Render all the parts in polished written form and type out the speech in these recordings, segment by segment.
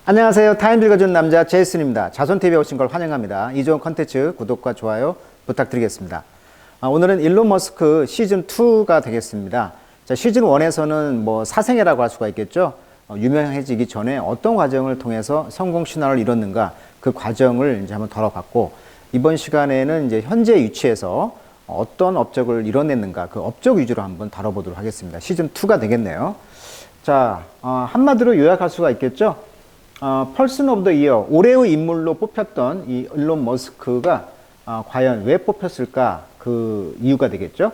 안녕하세요. 타임 읽어준 남자 제이슨입니다. 자손TV에 오신 걸 환영합니다. 이 좋은 컨텐츠 구독과 좋아요 부탁드리겠습니다. 오늘은 일론 머스크 시즌2가 되겠습니다. 자, 시즌1에서는 뭐 사생애라고 할 수가 있겠죠. 유명해지기 전에 어떤 과정을 통해서 성공 신화를 이뤘는가 그 과정을 이제 한번 다뤄봤고, 이번 시간에는 이제 현재 위치에서 어떤 업적을 이뤄냈는가 그 업적 위주로 한번 다뤄보도록 하겠습니다. 시즌2가 되겠네요. 자, 한마디로 요약할 수가 있겠죠. Person of the Year, 올해의 인물로 뽑혔던 이 일론 머스크가 과연 왜 뽑혔을까? 그 이유가 되겠죠.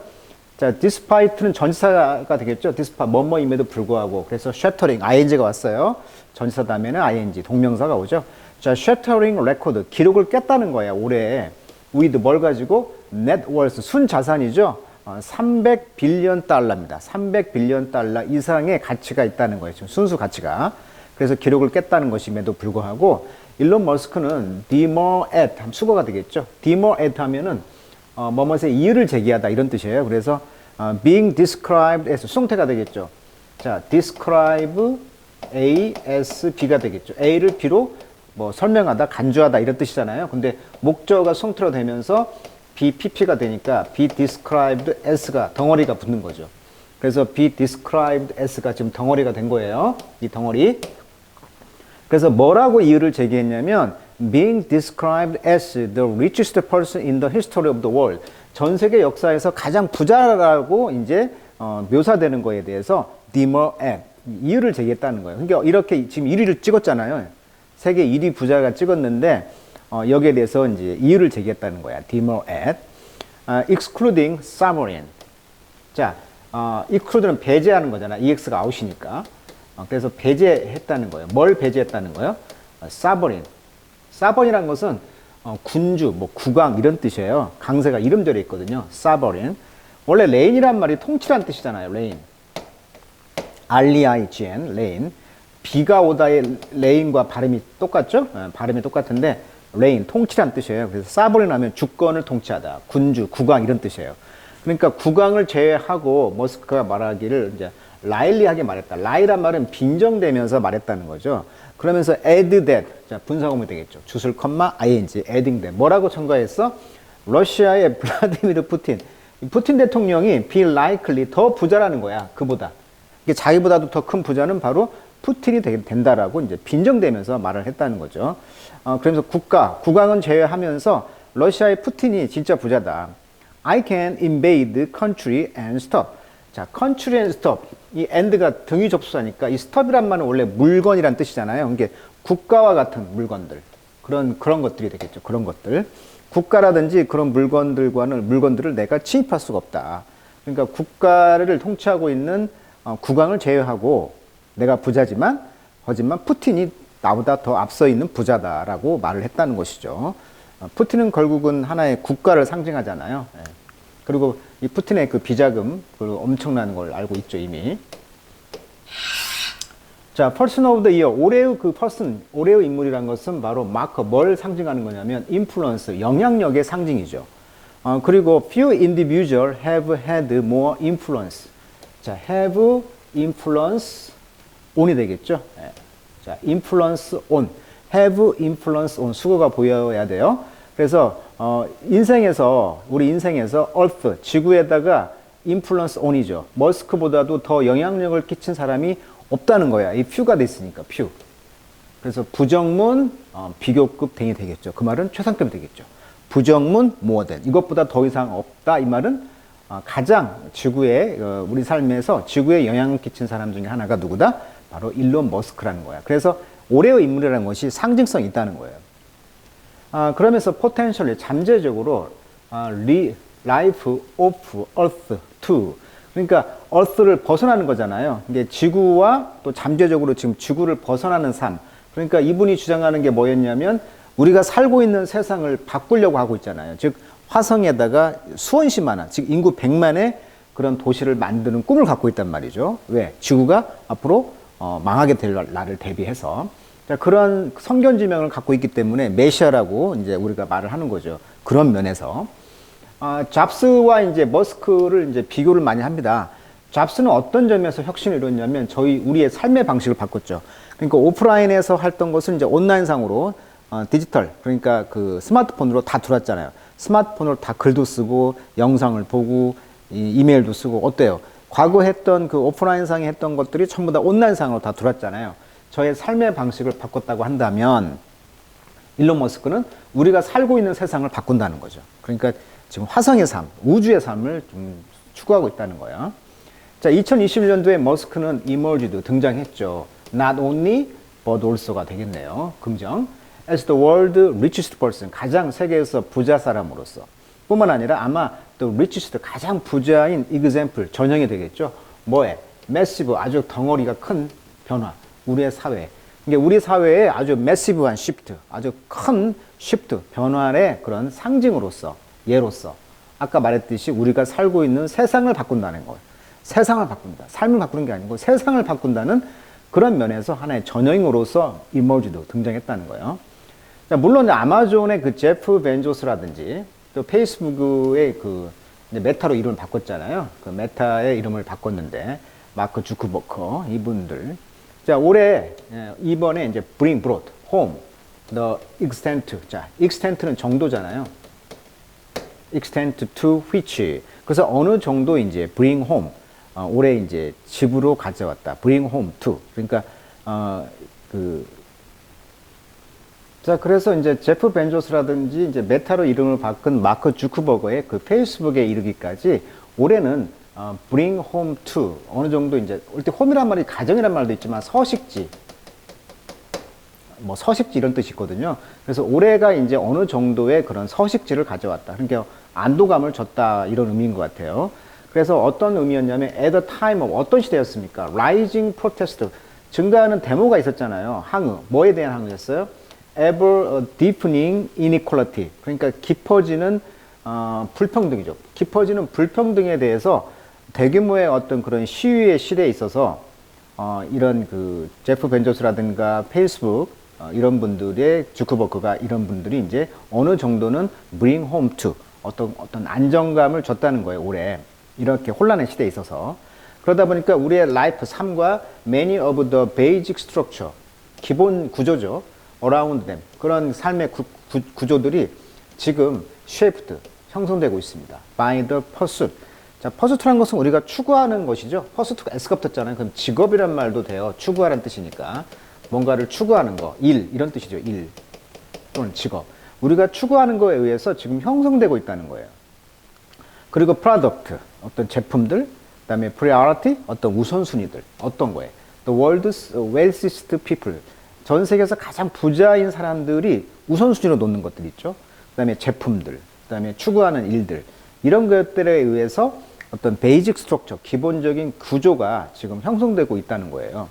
자, despite는 전치사가 되겠죠. despite, 뭐뭐임에도 불구하고. 그래서 shattering, ing가 왔어요. 전치사 다음에는 ing, 동명사가 오죠. 자, shattering record, 기록을 깼다는 거야, 올해. with 뭘 가지고? net worth, 순자산이죠. 300빌리언 달러입니다. 300빌리언 달러 이상의 가치가 있다는 거예요. 지금 순수 가치가. 그래서 기록을 깼다는 것임에도 불구하고, 일론 머스크는 demur at, 수거가 되겠죠. demur at 하면은, 뭐뭐의 이유를 제기하다 이런 뜻이에요. 그래서, being described as, 수동태가 되겠죠. 자, describe A as B가 되겠죠. A를 B로 뭐 설명하다, 간주하다 이런 뜻이잖아요. 근데 목적어가 수동태로 되면서 be PP가 되니까 be described as가 덩어리가 붙는 거죠. 그래서 be described as가 지금 덩어리가 된 거예요. 이 덩어리. 그래서 뭐라고 이유를 제기했냐면 being described as the richest person in the history of the world, 전 세계 역사에서 가장 부자라고 이제 묘사되는 거에 대해서 demur at, 이유를 제기했다는 거예요. 그러니까 이렇게 지금 1위를 찍었잖아요. 세계 1위 부자가 찍었는데 여기에 대해서 이제 이유를 제기했다는 거야. demur at, excluding sovereign. 자, exclude는 배제하는 거잖아. ex가 아웃이니까. 그래서 배제했다는 거예요. 뭘 배제했다는 거예요? 사버린. 사버린이라는 것은 군주, 뭐 국왕 이런 뜻이에요. 강세가 이름대로 있거든요. 사버린. 원래 레인이란 말이 통치란 뜻이잖아요. 레인. R-E-I-G-N, 레인. 비가 오다의 레인과 발음이 똑같죠? 발음이 똑같은데 레인, 통치란 뜻이에요. 그래서 사버린 하면 주권을 통치하다. 군주, 국왕 이런 뜻이에요. 그러니까 국왕을 제외하고 머스크가 말하기를 이제 라일리하게 말했다. 라이란 말은 빈정대면서 말했다는 거죠. 그러면서 add that, 자, 분사구문이 되겠죠. 주술 컴마 ing, adding that. 뭐라고 첨가했어? 러시아의 블라디미르 푸틴. 푸틴 대통령이 be likely, 더 부자라는 거야. 그보다. 이게 자기보다도 더 큰 부자는 바로 푸틴이 된다라고 이제 빈정대면서 말을 했다는 거죠. 그러면서 국왕은 제외하면서 러시아의 푸틴이 진짜 부자다. I can invade country and stop. 자, country and stop. 이 and가 등위 접수사니까 이 stop이란 말은 원래 물건이란 뜻이잖아요. 그러니까 국가와 같은 물건들. 그런 것들이 되겠죠. 그런 것들. 국가라든지 그런 물건들을 내가 침입할 수가 없다. 그러니까 국가를 통치하고 있는 국왕을 제외하고 내가 부자지만, 하지만 푸틴이 나보다 더 앞서 있는 부자다라고 말을 했다는 것이죠. 푸틴은 결국은 하나의 국가를 상징하잖아요. 그리고 이 푸틴의 그 비자금, 그 엄청난 걸 알고 있죠, 이미. 자, Person of the Year, 올해의 그 person, 올해의 인물이란 것은 바로 마커, 뭘 상징하는 거냐면 influence, 영향력의 상징이죠. 그리고 few individuals have had more influence. 자, have influence on이 되겠죠. 자, influence on, have influence on, 수거가 보여야 돼요. 그래서 우리 인생에서 earth, 지구에다가 influence on이죠. 머스크보다도 더 영향력을 끼친 사람이 없다는 거야. 이 few가 돼 있으니까, few. 그래서 부정문, 비교급 등이 되겠죠. 그 말은 최상급이 되겠죠. 부정문, more than. 이것보다 더 이상 없다. 이 말은 가장 지구에, 우리 삶에서 지구에 영향을 끼친 사람 중에 하나가 누구다? 바로 일론 머스크라는 거야. 그래서 올해의 인물이라는 것이 상징성이 있다는 거예요. 그러면서 potentially, 잠재적으로 life of earth to, 그러니까 earth를 벗어나는 거잖아요. 이게 지구와 또 잠재적으로 지금 지구를 벗어나는 삶. 그러니까 이분이 주장하는 게 뭐였냐면 우리가 살고 있는 세상을 바꾸려고 하고 있잖아요. 즉 화성에다가 수원시만한, 즉 인구 100만의 그런 도시를 만드는 꿈을 갖고 있단 말이죠. 왜? 지구가 앞으로 망하게 될 날을 대비해서. 자, 그런 성견지명을 갖고 있기 때문에 메시아라고 이제 우리가 말을 하는 거죠. 그런 면에서. 잡스와 이제 머스크를 이제 비교를 많이 합니다. 잡스는 어떤 점에서 혁신을 이뤘냐면 우리의 삶의 방식을 바꿨죠. 그러니까 오프라인에서 했던 것을 이제 온라인상으로 디지털, 그러니까 그 스마트폰으로 다 들어왔잖아요. 스마트폰으로 다 글도 쓰고 영상을 보고 이메일도 쓰고 어때요? 과거 했던 그 오프라인상에 했던 것들이 전부 다 온라인상으로 다 들어왔잖아요. 저의 삶의 방식을 바꿨다고 한다면 일론 머스크는 우리가 살고 있는 세상을 바꾼다는 거죠. 그러니까 지금 화성의 삶, 우주의 삶을 좀 추구하고 있다는 거예요. 자, 2021년도에 머스크는 emerged 등장했죠. Not only but also가 되겠네요. 긍정. As the world richest person, 가장 세계에서 부자 사람으로서 뿐만 아니라 아마 the richest, 가장 부자인 example, 전형이 되겠죠. 뭐에? massive, 아주 덩어리가 큰 변화, 우리의 사회. 그러니까 우리 사회에 아주 massive한 shift, 아주 큰 shift, 변화의 그런 상징으로서, 예로서 아까 말했듯이 우리가 살고 있는 세상을 바꾼다는 거예요. 세상을 바꾼다. 삶을 바꾸는 게 아니고 세상을 바꾼다는 그런 면에서 하나의 전형으로서 emerged 등장했다는 거예요. 자, 물론 아마존의 그 제프 벤조스라든지 또 페이스북의 그 이제 메타로 이름을 바꿨잖아요. 그 메타의 이름을 바꿨는데 마크 주크버커 이분들. 자, 올해 이번에 이제 brought home the extent. 자, extent는 정도잖아요. extent to which. 그래서 어느 정도 이제 bring home. 올해 이제 집으로 가져왔다. bring home to. 그러니까 자, 그래서 이제 제프 벤조스라든지 이제 메타로 이름을 바꾼 마크 주크버거의 그 페이스북에 이르기까지 올해는 bring home to 어느 정도 이제 올 때 홈이란 말이 가정이란 말도 있지만 서식지, 뭐 서식지 이런 뜻이 있거든요. 그래서 올해가 이제 어느 정도의 그런 서식지를 가져왔다. 그러니까 안도감을 줬다 이런 의미인 것 같아요. 그래서 어떤 의미였냐면 at the time of 어떤 시대였습니까? rising protest, 증가하는 데모가 있었잖아요. 항의, 뭐에 대한 항의였어요? ever deepening inequality, 그러니까 깊어지는 불평등이죠. 깊어지는 불평등에 대해서 대규모의 어떤 그런 시위의 시대에 있어서 이런 그 제프 벤조스라든가 페이스북 이런 분들의 주크버크가 이런 분들이 이제 어느 정도는 bring home to 어떤 안정감을 줬다는 거예요. 올해 이렇게 혼란의 시대에 있어서. 그러다 보니까 우리의 라이프 삶과 many of the basic structure, 기본 구조죠. around them, 그런 삶의 구조들이 지금 shaped, 형성되고 있습니다. by the pursuit. 자, pursuit라는 것은 우리가 추구하는 것이죠. pursuit가 S가 붙었잖아요. 그럼 직업이란 말도 돼요. 추구하라는 뜻이니까. 뭔가를 추구하는 거, 일, 이런 뜻이죠. 일 또는 직업. 우리가 추구하는 거에 의해서 지금 형성되고 있다는 거예요. 그리고 product, 어떤 제품들, 그 다음에 priority, 어떤 우선순위들, 어떤 거에 the world's wealthiest people, 전 세계에서 가장 부자인 사람들이 우선순위로 놓는 것들 있죠. 그 다음에 제품들, 그 다음에 추구하는 일들, 이런 것들에 의해서 어떤 베이직 스트럭처, 기본적인 구조가 지금 형성되고 있다는 거예요.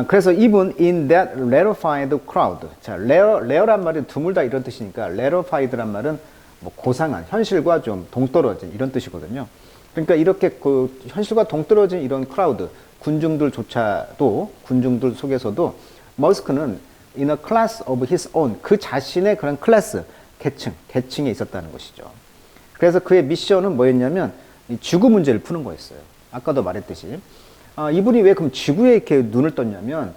그래서 even in that rarefied crowd. 자, rare란 말은 드물다 이런 뜻이니까 rarefied란 말은 뭐 고상한, 현실과 좀 동떨어진 이런 뜻이거든요. 그러니까 이렇게 그 현실과 동떨어진 이런 크라우드, 군중들 속에서도 머스크는 in a class of his own, 그 자신의 그런 클래스, 계층에 있었다는 것이죠. 그래서 그의 미션은 뭐였냐면 지구 문제를 푸는 거였어요. 아까도 말했듯이. 이분이 왜 그럼 지구에 이렇게 눈을 떴냐면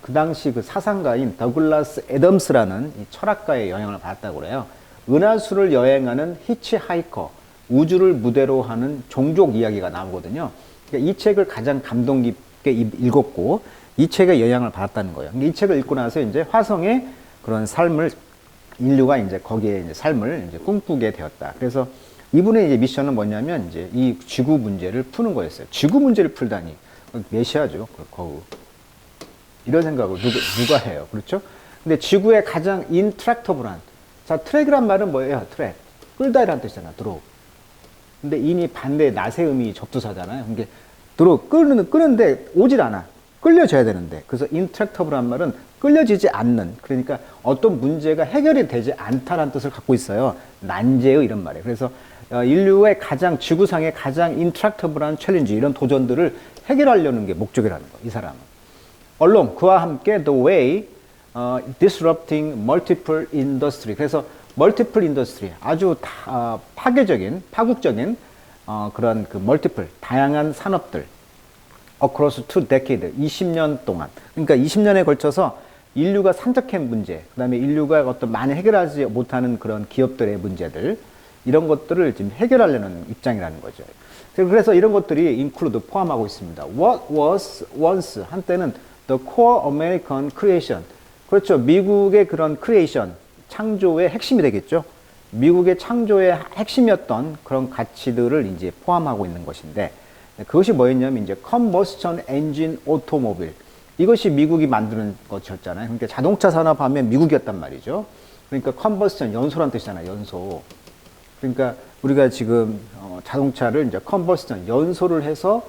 그 당시 그 사상가인 더글라스 애덤스라는 이 철학가의 영향을 받았다고 그래요. 은하수를 여행하는 히치하이커, 우주를 무대로 하는 종족 이야기가 나오거든요. 그러니까 이 책을 가장 감동 깊게 읽었고 이 책에 영향을 받았다는 거예요. 이 책을 읽고 나서 이제 화성의 그런 삶을 인류가 이제 거기에 이제 삶을 이제 꿈꾸게 되었다. 그래서 이분의 이제 미션은 뭐냐면 이제 이 지구 문제를 푸는 거였어요. 지구 문제를 풀다니 메시아죠. 거우. 이런 생각을 누가 해요? 그렇죠? 근데 지구의 가장 인트랙터블한, 자, 트랙이란 말은 뭐예요? 트랙. 끌다이라는 뜻이잖아. 드로우. 근데 인이 반대 낫의 의미 접두사잖아요. 이게 드로우 끄는데 오질 않아. 끌려져야 되는데. 그래서 인트랙터블한 말은 끌려지지 않는, 그러니까 어떤 문제가 해결이 되지 않다라는 뜻을 갖고 있어요. 난제의 이런 말이에요. 그래서 인류의 가장, 지구상의 가장 인트랙터블한 챌린지, 이런 도전들을 해결하려는 게 목적이라는 거, 이 사람은. 언론, 그와 함께 the way disrupting multiple industry. 그래서 multiple industry, 아주 파괴적인, 파국적인 그런 그 멀티플 다양한 산업들 across two decades 20년 동안 그러니까 20년에 걸쳐서 인류가 산적한 문제 그다음에 인류가 어떤 많이 해결하지 못하는 그런 기업들의 문제들 이런 것들을 지금 해결하려는 입장이라는 거죠. 그래서 이런 것들이 include 포함하고 있습니다. What was once 한때는 the core American creation 그렇죠. 미국의 그런 creation 창조의 핵심이 되겠죠. 미국의 창조의 핵심이었던 그런 가치들을 이제 포함하고 있는 것인데 그것이 뭐였냐면 이제 combustion engine automobile 이것이 미국이 만드는 것이었잖아요. 그러니까 자동차 산업 하면 미국이었단 말이죠. 그러니까 combustion 연소란 뜻이잖아요. 연소. 그러니까 우리가 지금 자동차를 이제 combustion 연소를 해서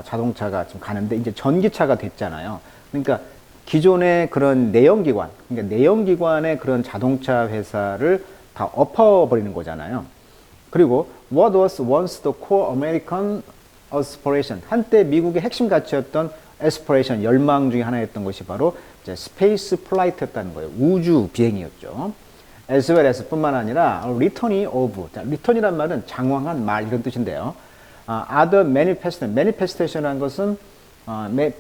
자동차가 지금 가는데 이제 전기차가 됐잖아요. 그러니까 기존의 그런 내연기관, 그러니까 내연기관의 그런 자동차 회사를 다 엎어버리는 거잖아요. 그리고 what was once the core American aspiration 한때 미국의 핵심 가치였던 aspiration 열망 중에 하나였던 것이 바로 이제 space flight였다는 거예요. 우주 비행이었죠. as well as 뿐만 아니라 return of return이란 말은 장황한 말 이런 뜻인데요. other manifestation이라는 것은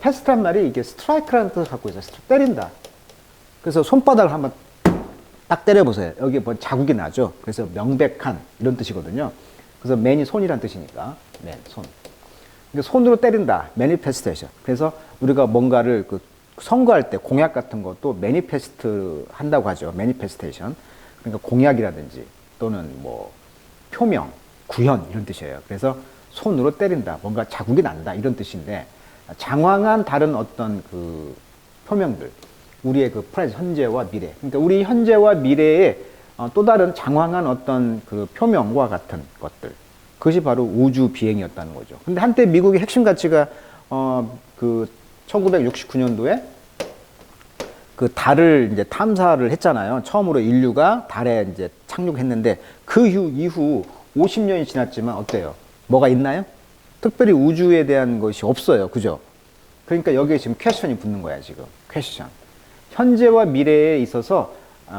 패스트란 말이 이게 스트라이크라는 뜻을 갖고 있어요. 때린다. 그래서 손바닥을 한번 딱 때려보세요. 여기 뭐 자국이 나죠. 그래서 명백한 이런 뜻이거든요. 그래서 man이 손이란 뜻이니까 man, 손. 그러니까 손으로 때린다. manifestation. 그래서 우리가 뭔가를 그 선거할 때 공약 같은 것도 manifest 한다고 하죠. manifestation. 그러니까 공약이라든지 또는 뭐 표명, 구현 이런 뜻이에요. 그래서 손으로 때린다. 뭔가 자국이 난다. 이런 뜻인데 장황한 다른 어떤 그 표명들, 우리의 그 현재와 미래. 그러니까 우리 현재와 미래의 또 다른 장황한 어떤 그 표명과 같은 것들. 그것이 바로 우주 비행이었다는 거죠. 근데 한때 미국의 핵심 가치가 그 1969년도에 그 달을 이제 탐사를 했잖아요. 처음으로 인류가 달에 이제 착륙했는데 그 이후 50년이 지났지만 어때요? 뭐가 있나요? 특별히 우주에 대한 것이 없어요. 그죠? 그러니까 여기에 지금 퀘스천이 붙는 거야, 지금. 퀘스천. 현재와 미래에 있어서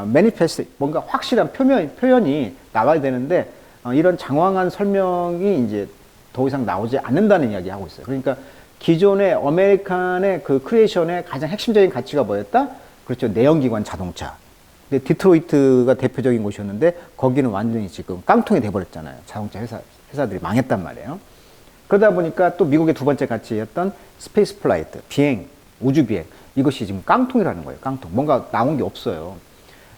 매니페스트, 뭔가 확실한 표현이 나와야 되는데 이런 장황한 설명이 이제 더 이상 나오지 않는다는 이야기 하고 있어요. 그러니까 기존의 아메리칸의 그 크리에이션의 가장 핵심적인 가치가 뭐였다? 그렇죠. 내연기관 자동차. 근데 디트로이트가 대표적인 곳이었는데 거기는 완전히 지금 깡통이 돼버렸잖아요. 자동차 회사들이 망했단 말이에요. 그러다 보니까 또 미국의 두 번째 가치였던 스페이스 플라이트, 비행, 우주 비행. 이것이 지금 깡통이라는 거예요. 깡통. 뭔가 나온 게 없어요.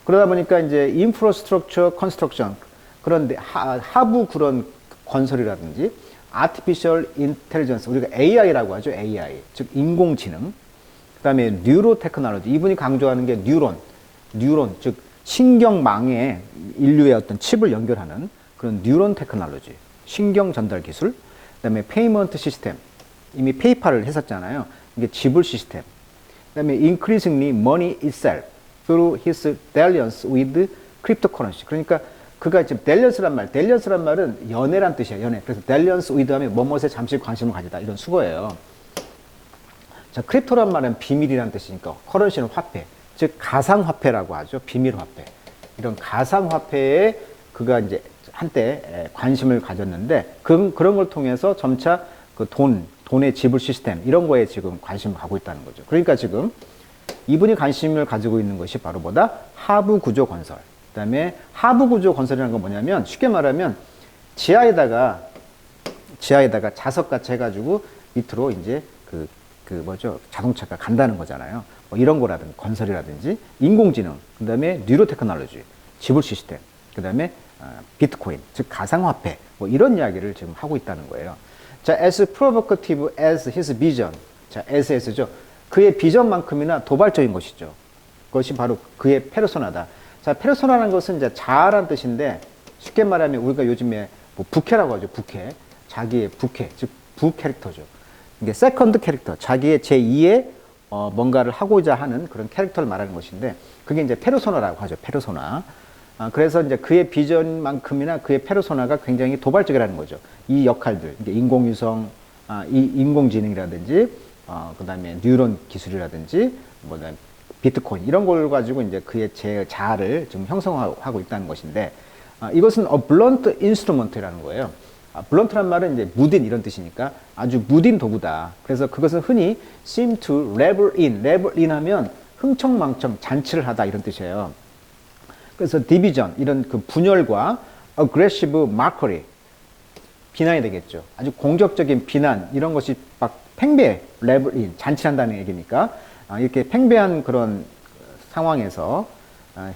그러다 보니까 이제 인프라스트럭처 컨스트럭션 그런데 하부 그런 건설이라든지 아티피셜 인텔리전스 우리가 AI라고 하죠. AI. 즉 인공지능. 그다음에 뉴로 테크놀로지. 이분이 강조하는 게 뉴런 즉 신경망에 인류의 어떤 칩을 연결하는 그런 뉴런 테크놀로지. 신경 전달 기술. 그다음에 페이먼트 시스템. 이미 페이팔을 했었잖아요. 이게 지불 시스템. 그다음에 increasingly money itself through his dalliance with cryptocurrency. 그러니까 그가 지금 dalliance란 말은 연애란 뜻이에요. 연애. 그래서 dalliance with 하면 뭐뭇에 잠시 관심을 가지다 이런 수거예요. 자, 크립토란 말은 비밀이란 뜻이니까 커런시는 화폐, 즉 가상화폐라고 하죠. 비밀화폐. 이런 가상화폐에 그가 이제 한때 관심을 가졌는데 그런 걸 통해서 점차 그 돈의 지불 시스템 이런 거에 지금 관심을 갖고 있다는 거죠. 그러니까 지금 이분이 관심을 가지고 있는 것이 바로 뭐다? 하부 구조 건설. 그다음에 하부 구조 건설이라는 건 뭐냐면 쉽게 말하면 지하에다가 자석같이 해가지고 밑으로 이제 자동차가 간다는 거잖아요. 뭐 이런 거라든지 건설이라든지 인공지능, 그다음에 뉴로 테크놀로지, 지불 시스템, 그다음에 비트코인, 즉 가상화폐, 뭐 이런 이야기를 지금 하고 있다는 거예요. 자, as provocative as his vision. 자, SS죠. 그의 비전만큼이나 도발적인 것이죠. 그것이 바로 그의 페르소나다. 자, 페르소나라는 것은 이제 자아란 뜻인데 쉽게 말하면 우리가 요즘에 뭐 부캐라고 하죠. 부캐. 자기의 부캐, 즉 부 캐릭터죠. 이게 세컨드 캐릭터, 자기의 제2의 뭔가를 하고자 하는 그런 캐릭터를 말하는 것인데 그게 이제 페르소나라고 하죠. 페르소나. 그래서 이제 그의 비전만큼이나 그의 페르소나가 굉장히 도발적이라는 거죠. 이 역할들, 인공위성, 인공지능이라든지, 그다음에 뉴런 기술이라든지, 비트코인 이런 걸 가지고 이제 그의 제 자아를 지금 형성하고 있다는 것인데, 이것은 a blunt instrument이라는 거예요. 블런트란 말은 이제 무딘 이런 뜻이니까 아주 무딘 도구다. 그래서 그것은 흔히 seem to revel in 하면 흥청망청 잔치를 하다 이런 뜻이에요. 그래서 division 이런 그 분열과 aggressive mockery 비난이 되겠죠. 아주 공격적인 비난 이런 것이 막 팽배 revel in 잔치한다는 얘기니까 이렇게 팽배한 그런 상황에서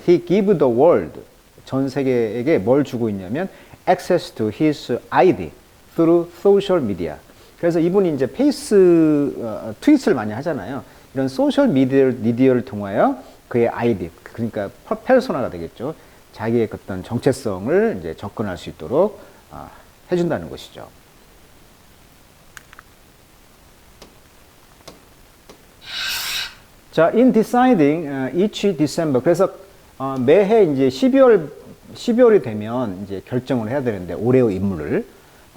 he give the world 전 세계에게 뭘 주고 있냐면 access to his ID through social media. 그래서 이분이 이제 트윗을 많이 하잖아요. 이런 소셜 미디어를 통하여 그의 아이디, 그러니까 페르소나가 되겠죠. 자기의 어떤 정체성을 이제 접근할 수 있도록 해준다는 것이죠. 자, in deciding each December. 그래서 매해 이제 12월이 되면 이제 결정을 해야 되는데 올해의 인물을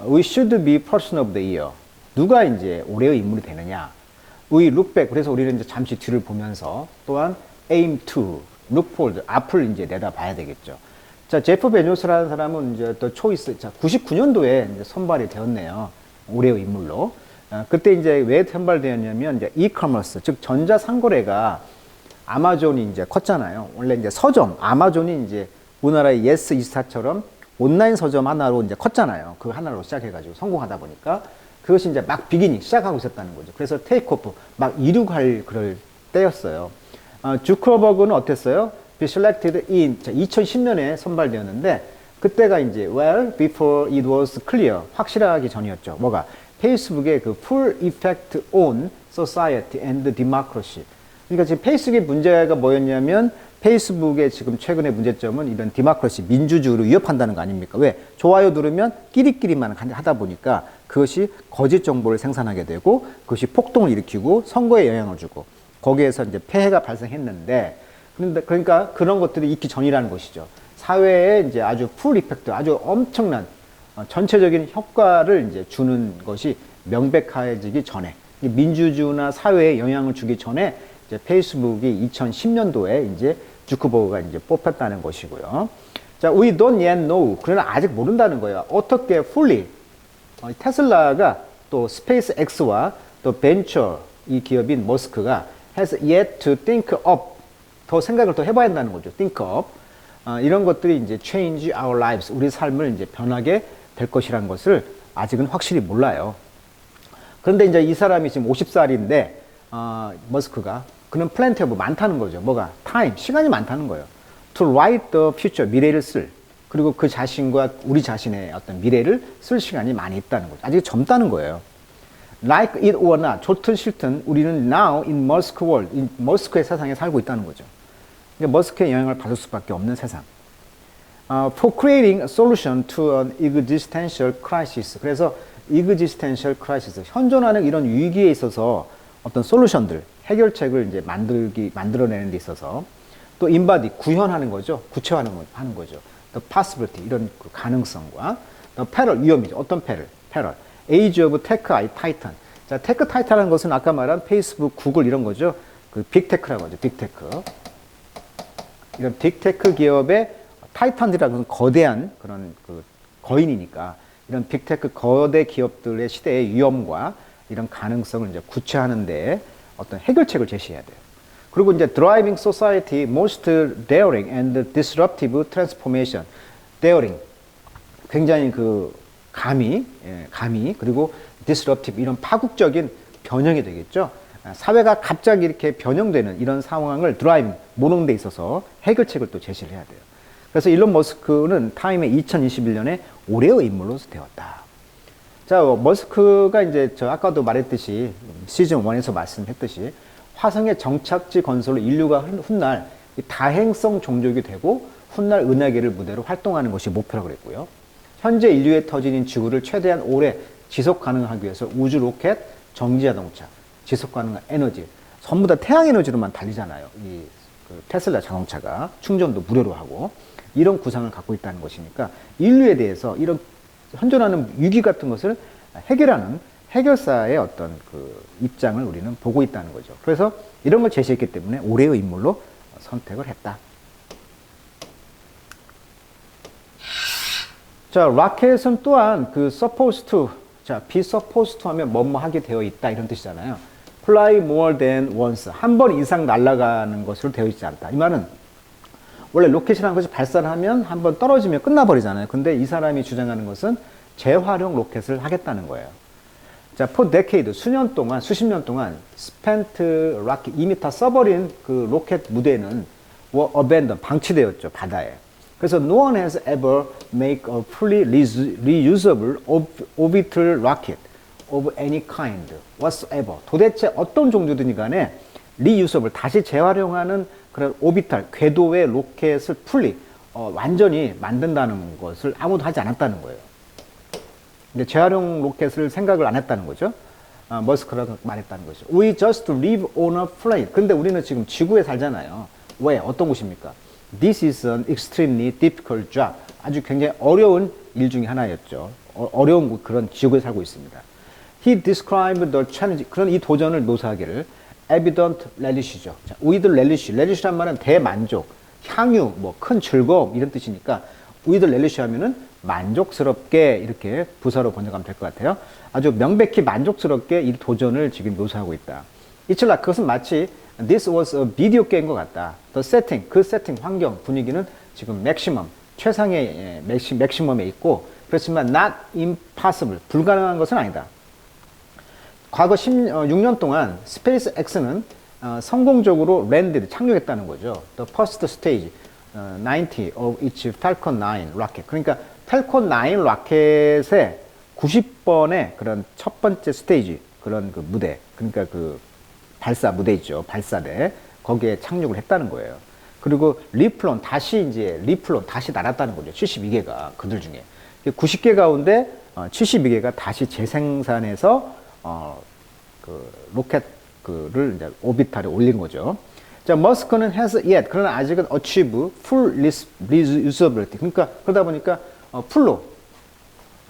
we should be person of the year. 누가 이제 올해의 인물이 되느냐? We look back. 그래서 우리는 이제 잠시 뒤를 보면서 또한 aim to look forward. 앞을 이제 내다봐야 되겠죠. 자, 제프 베조스라는 사람은 이제 또 초이스. 자, 99년도에 이제 선발이 되었네요. 올해의 인물로. 그때 이제 왜 선발되었냐면 이제 e-commerce, 즉 전자상거래가 아마존이 이제 컸잖아요. 원래 이제 서점, 아마존이 이제 우리나라의 예스24처럼 온라인 서점 하나로 이제 컸잖아요. 그 하나로 시작해가지고 성공하다 보니까 그것이 이제 막 비기닝 시작하고 있었다는 거죠. 그래서 테이크오프 막 이륙할 그럴 때였어요. 주커버그는 어땠어요? Be selected in 2010년에 선발되었는데 그때가 이제 well before it was clear 확실하기 전이었죠. 뭐가? 페이스북의 그 full effect on society and democracy. 그러니까 지금 페이스북의 문제가 뭐였냐면 페이스북의 지금 최근의 문제점은 이런 디모크라시, 민주주의를 위협한다는 거 아닙니까? 왜? 좋아요 누르면 끼리끼리만 하다 보니까 그것이 거짓 정보를 생산하게 되고 그것이 폭동을 일으키고 선거에 영향을 주고 거기에서 이제 폐해가 발생했는데 그러니까 그런 것들이 있기 전이라는 것이죠. 사회에 이제 아주 풀 이펙트, 아주 엄청난 전체적인 효과를 이제 주는 것이 명백해지기 전에 민주주의나 사회에 영향을 주기 전에 이제 페이스북이 2010년도에 이제 주커버그가 이제 뽑혔다는 것이고요. 자, we don't yet know. 그러나 아직 모른다는 거예요. 어떻게 fully 테슬라가 또 스페이스 X와 또 벤처 이 기업인 머스크가 has yet to think of 더 생각을 더 해봐야 한다는 거죠. think of 이런 것들이 이제 change our lives 우리 삶을 이제 변하게 될 것이라는 것을 아직은 확실히 몰라요. 그런데 이제 이 사람이 지금 50살인데 머스크가 그는 플랜트 오브 많다는 거죠. 뭐가? 타임, 시간이 많다는 거예요. To write the future, 미래를 쓸. 그리고 그 자신과 우리 자신의 어떤 미래를 쓸 시간이 많이 있다는 거죠. 아직 젊다는 거예요. Like it or not, 좋든 싫든 우리는 now in Musk world, 머스크의 세상에 살고 있다는 거죠. 그러니까 머스크의 영향을 받을 수밖에 없는 세상. For creating a solution to an existential crisis. 그래서 existential crisis, 현존하는 이런 위기에 있어서 어떤 솔루션들, 해결책을 이제 만들어내는 데 있어서 또 embody, 구현하는 거죠. 구체화하는 거죠. The possibility, 이런 그 가능성과 the peril, 위험이죠. 어떤 peril. Age of Tech Titan. 자, 테크 타이탄이라는 것은 아까 말한 페이스북, 구글 이런 거죠. 그 빅테크라고 하죠. 빅테크. 이런 빅테크 기업의 타이탄이라는 것은 거대한 그런 그 거인이니까 이런 빅테크 거대 기업들의 시대의 위험과 이런 가능성을 이제 구체화하는 데 어떤 해결책을 제시해야 돼요. 그리고 이제 driving society most daring and disruptive transformation. daring. 굉장히 그 감히 그리고 disruptive 이런 파국적인 변형이 되겠죠. 사회가 갑자기 이렇게 변형되는 이런 상황을 드라이빙, 모는 데 있어서 해결책을 또 제시를 해야 돼요. 그래서 일론 머스크는 타임의 2021년에 올해의 인물로서 되었다. 자, 머스크가 이제 저 아까도 말했듯이 시즌 1에서 말씀했듯이 화성의 정착지 건설로 인류가 훗날 다행성 종족이 되고 훗날 은하계를 무대로 활동하는 것이 목표라고 그랬고요. 현재 인류의 터전인 지구를 최대한 오래 지속 가능하기 위해서 우주 로켓, 전기 자동차, 지속 가능한 에너지 전부 다 태양 에너지로만 달리잖아요. 이 테슬라 자동차가 충전도 무료로 하고 이런 구상을 갖고 있다는 것이니까 인류에 대해서 이런 현존하는 위기 같은 것을 해결하는 해결사의 어떤 그 입장을 우리는 보고 있다는 거죠. 그래서 이런 걸 제시했기 때문에 올해의 인물로 선택을 했다. 자, 로켓은 또한 그 supposed to, 자, be supposed to 하면 뭐뭐 하게 되어 있다 이런 뜻이잖아요. fly more than once. 한 번 이상 날아가는 것으로 되어 있지 않다. 이 말은 원래 로켓이라는 것이 발사를 하면 한 번 떨어지면 끝나버리잖아요. 근데 이 사람이 주장하는 것은 재활용 로켓을 하겠다는 거예요. 자, for decade, 수년 동안, 수십 년 동안 spent rocket, 이미 다 써버린 그 로켓 무대는 were abandoned, 방치되었죠, 바다에. 그래서 no one has ever made a fully reusable orbital rocket of any kind whatsoever. 도대체 어떤 종류든지 간에 reusable, 다시 재활용하는 그런 오비탈, 궤도의 로켓을 풀리, 완전히 만든다는 것을 아무도 하지 않았다는 거예요. 근데 재활용 로켓을 생각을 안 했다는 거죠. 머스크라고 말했다는 거죠. We just live on a plane. 근데 우리는 지금 지구에 살잖아요. 왜? 어떤 곳입니까? This is an extremely difficult job. 아주 굉장히 어려운 일 중에 하나였죠. 어려운 그런 지구에 살고 있습니다. He described the challenge. 그런 이 도전을 묘사하기를 evident relish죠. 자, with relish. relish란 말은 대만족, 향유, 뭐 큰 즐거움 이런 뜻이니까 with relish 하면은 만족스럽게 이렇게 부사로 번역하면 될 것 같아요. 아주 명백히 만족스럽게 이 도전을 지금 묘사하고 있다. 이철라 그것은 마치 this was a video 게임인 것 같다. The setting, 그 세팅, 환경, 분위기는 지금 맥시멈, 최상의 맥시멈에 있고 그렇지만 not impossible, 불가능한 것은 아니다. 과거 16년 동안 스페이스 X는 성공적으로 랜디드, 착륙했다는 거죠. The first stage, 90 of its Falcon 9 rocket. 그러니까 펠콘 9 로켓의 90번의 그런 첫 번째 스테이지, 그런 그 무대, 그러니까 그 발사 무대 있죠. 발사대. 거기에 착륙을 했다는 거예요. 그리고 리플론, 다시 날았다는 거죠. 72개가 그들 중에. 90개 가운데 72개가 다시 재생산해서 그 로켓을 이제 오비탈에 올린 거죠. 자, 머스크는 has yet, 그러나 아직은 achieve full reusability. 그러니까 그러다 보니까 풀로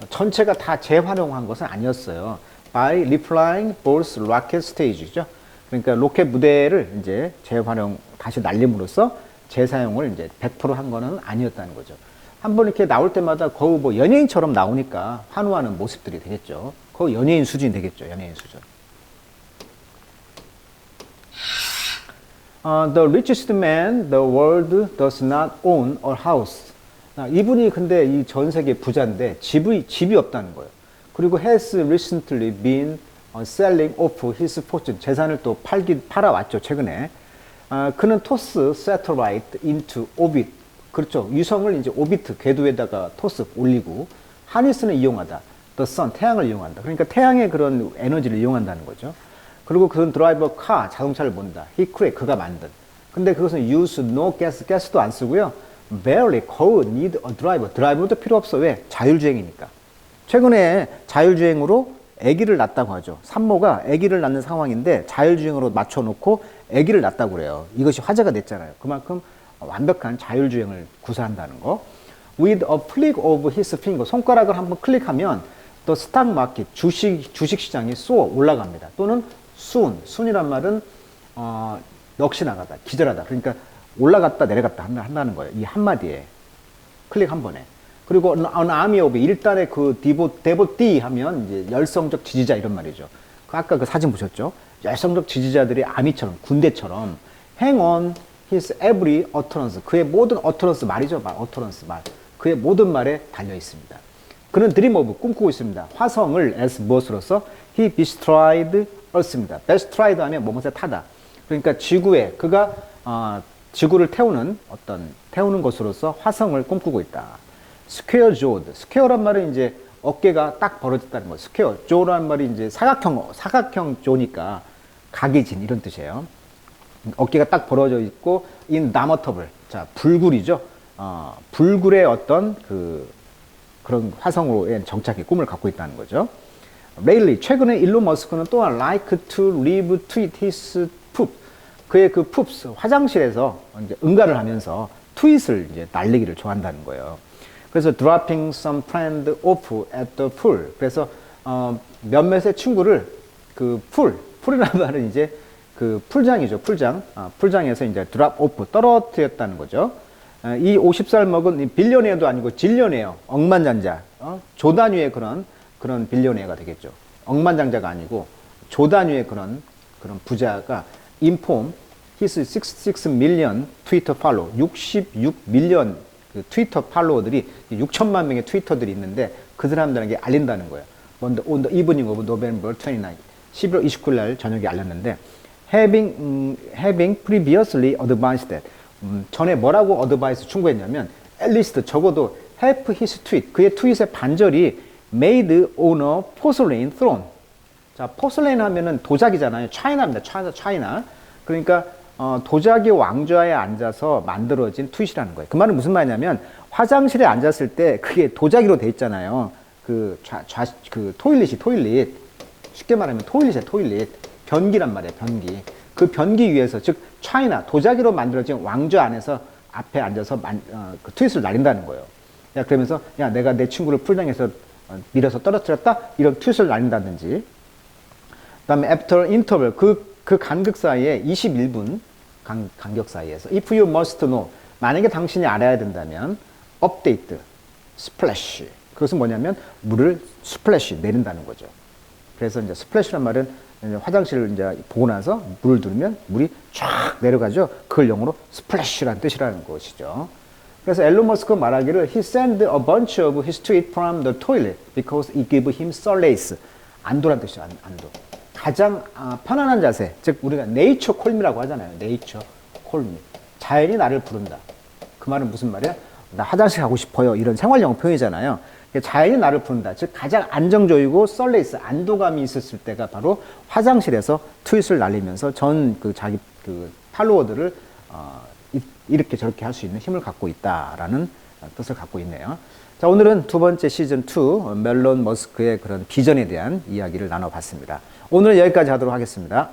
전체가 다 재활용한 것은 아니었어요. By replying both rocket stage죠. 그러니까 로켓 무대를 이제 재활용, 다시 날림으로써 재사용을 이제 100%한 거는 아니었다는 거죠. 한번 이렇게 나올 때마다 거의 뭐 연예인처럼 나오니까 환호하는 모습들이 되겠죠. 거의 연예인 수준이 되겠죠. 연예인 수준. The richest man the world does not own a house. 이분이 근데 이 전 세계 부자인데 집이 없다는 거예요. 그리고 has recently been selling off his fortune. 재산을 또 팔아왔죠, 최근에. 그는 토스 satellite into orbit. 그렇죠. 위성을 이제 오비트, 궤도에다가 토스 올리고, 하니스는 이용하다. the sun, 태양을 이용한다. 그러니까 태양의 그런 에너지를 이용한다는 거죠. 그리고 그는 드라이버 카, 자동차를 몬다. he create, 그가 만든. 근데 그것은 use no gas, 가스도 안 쓰고요. barely, 거의 need a driver. 드라이버도 필요 없어. 왜? 자율주행이니까. 최근에 자율주행으로 아기를 낳았다고 하죠. 산모가 아기를 낳는 상황인데 자율주행으로 맞춰놓고 아기를 낳았다고 그래요. 이것이 화제가 됐잖아요. 그만큼 완벽한 자율주행을 구사한다는 거. With a flick of his finger, 손가락을 한번 클릭하면 또 스탁 마켓, 주식 시장이 쏘아 올라갑니다. 또는 순이란 말은 넋이 나가다, 기절하다. 그러니까 올라갔다 내려갔다 한다는 거예요. 이 한마디에 클릭 한 번에. 그리고 an army of, 일단의 그 데보티 하면 이제 열성적 지지자 이런 말이죠. 아까 그 사진 보셨죠? 열성적 지지자들이 아미처럼, 군대처럼 hang on his every utterance, 그의 모든 utterance, 말이죠. 말. 그의 모든 말에 달려 있습니다. 그는 dream of, 꿈꾸고 있습니다. 화성을 as 무엇으로서 he bestride earth입니다. bestride 하면 뭐뭐에 타다. 그러니까 지구에, 그가 지구를 태우는 것으로서 화성을 꿈꾸고 있다. square jawed, square란 말은 이제 어깨가 딱 벌어졌다는 거예요. square, jaw란 말이 이제 사각형 jaw니까 각이 진 이런 뜻이에요. 어깨가 딱 벌어져 있고 indomitable, 자 불굴이죠. 불굴의 어떤 그런 화성으로의 정착의 꿈을 갖고 있다는 거죠. 레일리, 최근에 일론 머스크는 또한 like to live to his poop, 그의 그 푸프스, 화장실에서 이제 응가를 하면서 트윗을 이제 날리기를 좋아한다는 거예요. 그래서 dropping some friend off at the pool. 그래서 몇몇의 친구를 그 풀이라는 말은 이제 그 풀장이죠, 풀장. 풀장에서 이제 drop off, 떨어뜨렸다는 거죠. 이 50살 먹은 빌리언웨어도 아니고 질리언웨어, 억만장자, 조 단위의 그런 빌리언웨어가 되겠죠. 억만장자가 아니고 조 단위의 그런 부자가 inform his 66 million 트위터 팔로우, 66 밀리언 그 트위터 팔로워들이 6천만 명의 트위터들이 있는데 그 사람들에게 알린다는 거예요. On the evening of November 29, 11월 29일 날 저녁에 알렸는데 having previously advised that 전에 뭐라고 어드바이스 충고했냐면 at least 적어도 half his tweet, 그의 트윗의 반절이 made on a porcelain throne. 자, 포슬레인 하면은 도자기잖아요. 차이나입니다. 차이나. 그러니까 도자기 왕좌에 앉아서 만들어진 트윗이라는 거예요. 그 말은 무슨 말이냐면 화장실에 앉았을 때 그게 도자기로 돼 있잖아요. 그 토일릿. 쉽게 말하면 토일릿. 변기란 말이에요. 변기. 그 변기 위에서 즉 차이나 도자기로 만들어진 왕좌 안에서 앞에 앉아서 그 트윗을 날린다는 거예요. 야, 그러면서 야, 내가 내 친구를 풀장에서 밀어서 떨어뜨렸다? 이런 트윗을 날린다든지. 그다음에 after interval 그 간격 사이에 21분 간격 사이에서 if you must know 만약에 당신이 알아야 된다면 update, splash 그것은 뭐냐면 물을 splash 내린다는 거죠. 그래서 이제 splash란 말은 이제 화장실을 이제 보고 나서 물을 두르면 물이 쫙 내려가죠. 그걸 영어로 splash라는 뜻이라는 것이죠. 그래서 앨런 머스크 말하기를 he sent a bunch of his tweet from the toilet because it gave him solace. 안도란 뜻이죠. 안도. 가장 편안한 자세, 즉 우리가 네이처 콜미라고 하잖아요. 네이처 콜미. 자연이 나를 부른다. 그 말은 무슨 말이야? 나 화장실 가고 싶어요. 이런 생활용 표현이잖아요. 자연이 나를 부른다. 즉 가장 안정적이고 썰레이스, 안도감이 있었을 때가 바로 화장실에서 트윗을 날리면서 전 자기 팔로워들을 이렇게 저렇게 할 수 있는 힘을 갖고 있다라는 뜻을 갖고 있네요. 자, 오늘은 두 번째 시즌 2 멜론 머스크의 그런 비전에 대한 이야기를 나눠봤습니다. 오늘은 여기까지 하도록 하겠습니다.